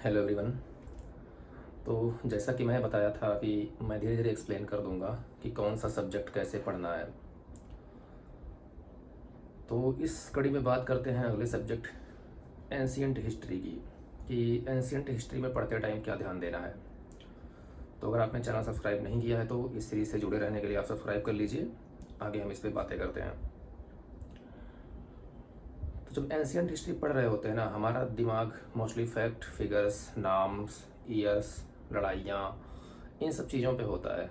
Hello everyone. तो जैसा कि मैंने बताया था कि मैं धीरे धीरे एक्सप्लेन कर दूंगा कि कौन सा सब्जेक्ट कैसे पढ़ना है। तो इस कड़ी में बात करते हैं अगले सब्जेक्ट एंशियंट हिस्ट्री की, कि एंशियंट हिस्ट्री में पढ़ते टाइम क्या ध्यान देना है। तो अगर आपने चैनल सब्सक्राइब नहीं किया है तो इस सीरीज़ से जुड़े रहने के लिए आप सब्सक्राइब कर लीजिए। आगे हम इस पर बातें करते हैं। तो जब एंशियंट हिस्ट्री पढ़ रहे होते हैं ना, हमारा दिमाग मोस्टली फैक्ट, फिगर्स, नाम्स, ईयर्स, लड़ाइयाँ, इन सब चीज़ों पे होता है।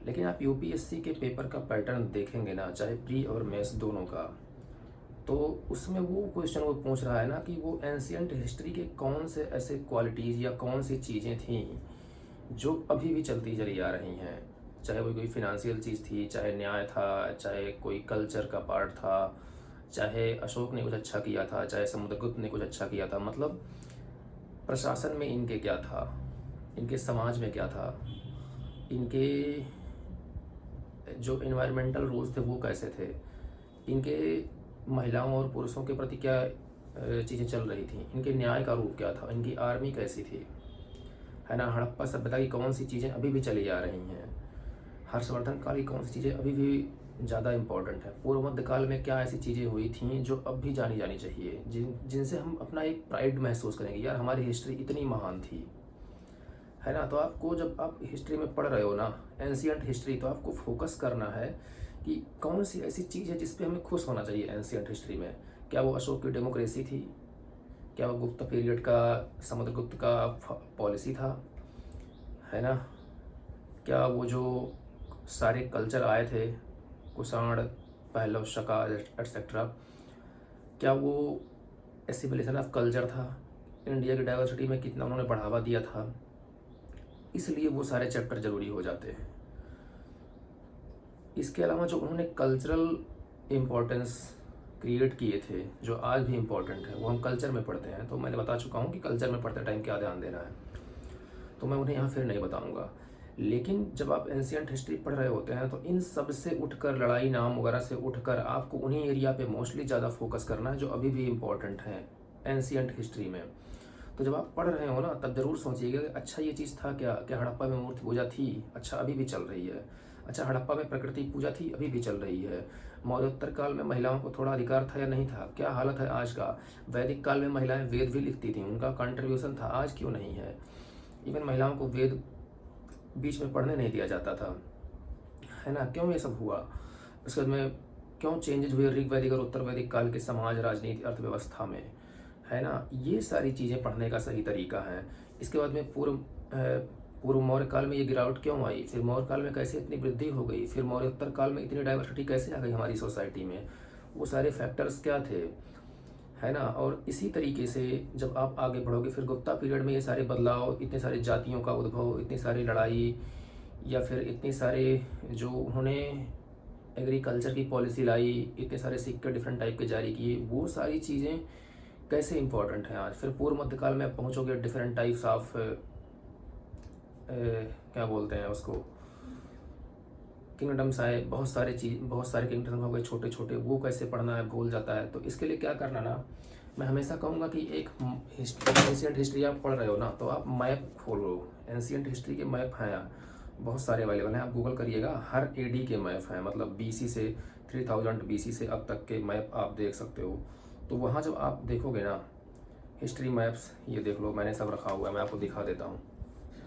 लेकिन आप यूपीएससी के पेपर का पैटर्न देखेंगे ना, चाहे प्री और मेंस दोनों का, तो उसमें वो क्वेश्चन वो पूछ रहा है ना कि वो एंशियंट हिस्ट्री के कौन से ऐसे क्वालिटीज़ या कौन सी चीज़ें थीं जो अभी भी चलती चली आ रही हैं। चाहे वो कोई फिनेंशियल चीज़ थी, चाहे न्याय था, चाहे कोई कल्चर का पार्ट था, चाहे अशोक ने कुछ अच्छा किया था, चाहे समुद्रगुप्त ने कुछ अच्छा किया था। मतलब प्रशासन में इनके क्या था, इनके समाज में क्या था, इनके जो इन्वायरमेंटल रूल्स थे वो कैसे थे, इनके महिलाओं और पुरुषों के प्रति क्या चीज़ें चल रही थी, इनके न्याय का रूप क्या था, इनकी आर्मी कैसी थी, है ना। हड़प्पा सभ्यता की कौन सी चीज़ें अभी भी चली आ रही हैं, हर्षवर्धन काल की कौन सी चीज़ें अभी भी ज़्यादा इम्पोर्टेंट है, पूर्व मध्य काल में क्या ऐसी चीज़ें हुई थी जो अब भी जानी जानी चाहिए, जिनसे हम अपना एक प्राइड महसूस करेंगे, यार हमारी हिस्ट्री इतनी महान थी, है ना। तो आपको जब आप हिस्ट्री में पढ़ रहे हो ना, एंशियंट हिस्ट्री, तो आपको फोकस करना है कि कौन सी ऐसी चीज़ है जिस पे हमें खुश होना चाहिए एंशियंट हिस्ट्री में। क्या वो अशोक की डेमोक्रेसी थी, क्या वो गुप्त पीरियड का समुद्रगुप्त का पॉलिसी था, है ना। क्या वो जो सारे कल्चर आए थे, कुषाण, पहलव, शका एटसेट्रा, क्या वो एसिमिलेशन ऑफ कल्चर था, इंडिया की डाइवर्सिटी में कितना उन्होंने बढ़ावा दिया था। इसलिए वो सारे चैप्टर ज़रूरी हो जाते हैं। इसके अलावा जो उन्होंने कल्चरल इम्पोर्टेंस क्रिएट किए थे, जो आज भी इम्पोर्टेंट है, वो हम कल्चर में पढ़ते हैं। तो मैंने बता चुका हूँ कि कल्चर में पढ़ते टाइम क्या ध्यान देना है, तो मैं उन्हें यहाँ फिर नहीं बताऊँगा। लेकिन जब आप एंशियंट हिस्ट्री पढ़ रहे होते हैं तो इन सब से उठकर, लड़ाई नाम वगैरह से उठकर, आपको उन्हीं एरिया पे मोस्टली ज़्यादा फोकस करना है जो अभी भी इम्पोर्टेंट हैं एंशियंट हिस्ट्री में। तो जब आप पढ़ रहे हो ना, तब ज़रूर सोचिएगा कि अच्छा ये चीज़ था क्या, क्या हड़प्पा में मूर्ति पूजा थी, अच्छा अभी भी चल रही है। अच्छा हड़प्पा में प्रकृति पूजा थी, अभी भी चल रही है। मौर्योत्तर काल में महिलाओं को थोड़ा अधिकार था या नहीं था, क्या हालत है आज का। वैदिक काल में महिलाएं वेद भी लिखती थीं, उनका कंट्रीब्यूशन था, आज क्यों नहीं है। इवन महिलाओं को वेद बीच में पढ़ने नहीं दिया जाता था, है ना। क्यों ये सब हुआ, उसके बाद में क्यों चेंजेज हुए ऋग वैदिक और उत्तर वैदिक काल के समाज, राजनीति, अर्थव्यवस्था में, है ना। ये सारी चीज़ें पढ़ने का सही तरीका है। इसके बाद में पूर्व मौर्य काल में ये गिरावट क्यों आई, फिर मौर्य काल में कैसे इतनी वृद्धि हो गई, फिर मौर्योत्तर काल में इतनी डाइवर्सिटी कैसे आ गई हमारी सोसाइटी में, वो सारे फैक्टर्स क्या थे, है ना। और इसी तरीके से जब आप आगे बढ़ोगे, फिर गुप्ता पीरियड में ये सारे बदलाव, इतने सारे जातियों का उद्भव, इतनी सारी लड़ाई, या फिर इतनी सारे जो उन्होंने एग्रीकल्चर की पॉलिसी लाई, इतने सारे सिक्के डिफरेंट टाइप के जारी किए, वो सारी चीज़ें कैसे इंपॉर्टेंट हैं आज। फिर पूर्व मध्यकाल में आप पहुँचोगे, डिफरेंट टाइप्स ऑफ क्या बोलते हैं उसको, किंगडम्स आए, बहुत सारे किंगडम्स हो गए छोटे छोटे, वो कैसे पढ़ना है भूल जाता है। तो इसके लिए क्या करना ना, मैं हमेशा कहूँगा कि एक एंशियंट हिस्ट्री आप पढ़ रहे हो ना, तो आप मैप खोलो। एंशियंट हिस्ट्री के मैप हैं, बहुत सारे अवेलेबल हैं, आप गूगल करिएगा, हर एडी के मैप हैं, मतलब बीसी से 3000 बीसी से अब तक के मैप आप देख सकते हो। तो वहाँ जब आप देखोगे ना हिस्ट्री मैप्स, ये देख लो, मैंने सब रखा हुआ है, मैं आपको दिखा देता हूँ,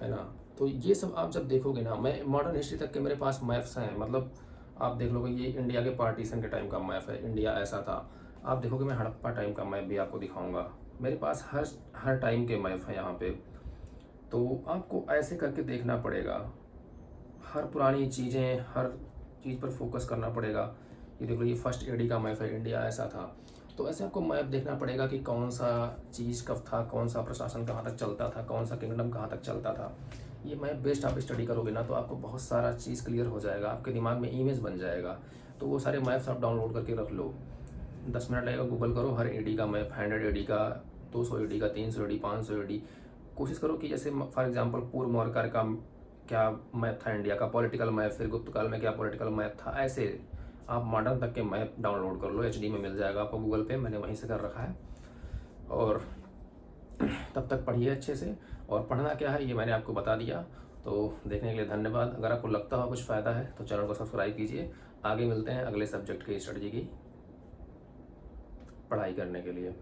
है ना। तो ये सब आप जब देखोगे ना, मैं मॉडर्न हिस्ट्री तक के मेरे पास मैप्स हैं, मतलब आप देख लोगे, ये इंडिया के पार्टीशन के टाइम का मैप है, इंडिया ऐसा था। आप देखोगे, मैं हड़प्पा टाइम का मैप भी आपको दिखाऊंगा, मेरे पास हर टाइम के मैप हैं यहाँ पे। तो आपको ऐसे करके देखना पड़ेगा, हर पुरानी चीज़ें, हर चीज़ पर फोकस करना पड़ेगा। ये देख लो, ये फर्स्ट एडी का मैप है, इंडिया ऐसा था। तो ऐसे आपको मैप देखना पड़ेगा कि कौन सा चीज़ कब था, कौन सा प्रशासन कहाँ तक चलता था, कौन सा किंगडम कहाँ तक चलता था। ये मैप बेस्ड आप स्टडी करोगे ना, तो आपको बहुत सारा चीज़ क्लियर हो जाएगा, आपके दिमाग में इमेज बन जाएगा। तो वो सारे मैप्स आप डाउनलोड करके रख लो, 10 मिनट लगेगा, गूगल करो हर एडी का मैप, 100 एडी का, 200 एडी का, 300 एडी, 500 एडी। कोशिश करो कि जैसे फॉर एग्जांपल पूर्व मौर्य काल का क्या मैप था इंडिया का पॉलिटिकल मैप, फिर गुप्त काल में क्या पॉलिटिकल मैप था, ऐसे आप मॉडर्न तक के मैप डाउनलोड कर लो, एचडी में मिल जाएगा आपको गूगल पे, मैंने वहीं से कर रखा है। और तब तक पढ़िए अच्छे से, और पढ़ना क्या है ये मैंने आपको बता दिया। तो देखने के लिए धन्यवाद। अगर आपको लगता हो कुछ फ़ायदा है तो चैनल को सब्सक्राइब कीजिए। आगे मिलते हैं अगले सब्जेक्ट के स्ट्रेटजी की पढ़ाई करने के लिए।